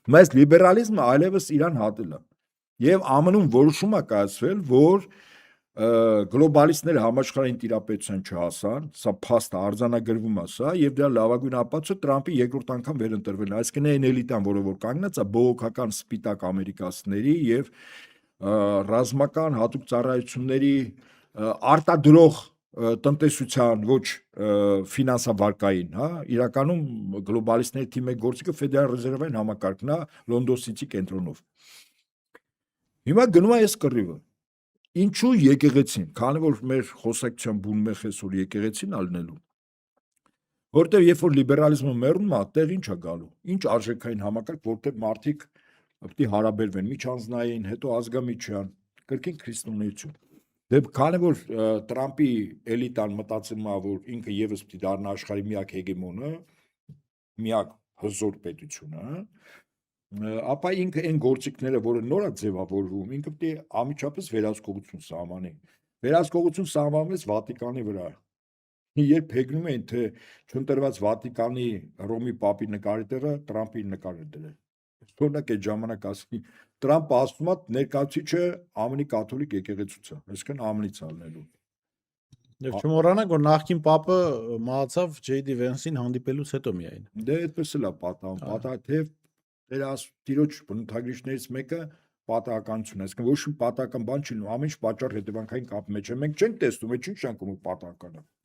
Բայց լիբերալիզմը այլևս իրան հատել է։ Եվ ԱՄՆ-ում որոշում է կայացվել, որ գլոբալիստները համաշխարհային տիրապետության չհասան, սա փաստ է, արձանագրվում է սա, եւ դրա լավագույն ապացույցը Տրամպի երկրորդ անգամ վերընտրվելն է, այսինքն այն էլիտան, որը կանգնած է բողոքական սպիտակ ամերիկացիների եւ ռազմական հատուկ ծառայությունների արտադրող տնտեսության ոչ ֆինանսավարկային, հա, իրականում գլոբալիստների թիմի գործիքը Ֆեդերալ ռեզերվային համակարգն է Լոնդոն Սիթի կենտրոնով։ Հիմա գնում է այս կռիվը։ Ինչու եկեղեցին, քանի որ մեր խոսակցության բուն մեխես որ եկեղեցին ալնելու, որտեղ երբ որ լիբերալիզմը մեռնում է, տեղ ինչ է գալու, ինչ արժեքային համակարգ, որտեղ մարդիկ պետք է հարաբերվեն միջանձնային, հետո ազգամիջյան, կրկին քրիստոնեություն։ Դե քանի որ Տրամպի էլիտան մտածում է, որ ինքը եւս պետք է դառնա աշխարհի միակ հեգեմոնը, միակ հզոր պետությունը, ապա ինքը այն գործիքները, որը նոր է ձևավորվում, ինքը պետք է անմիջապես վերահսկողություն սահմանի։ Վերահսկողություն սահմանվեց Վատիկանի վրա։ Երբ հեգնում էին, թե չընտրված Վատիկանի Ռոմի պապի նկարի տեղը Տրամպի նկարը դրել։ Օրինակ այդ ժամանակ ասի Տրամպը ասում է ներկայացուցիչը ԱՄՆ-ի կաթոլիկ եկեղեցուց է, այսինքն ԱՄՆ-ից ալնելու։ Եվ չմոռանանք, որ նախկին պապը մահացավ Ջեյ Դի Վենսին հանդիպելուց հետո միայն։ Դե այդպես էլ է պատահում, թե տիրոջ բնութագրիչներից մեկը պատահականություն, այսինքն ոչ մի պատահական բան չի լինում, ամեն ինչ պատճառ հետևանքային կապի մեջ է։ Մենք չենք տեսնում, այդ ինչ ենք պատահական է։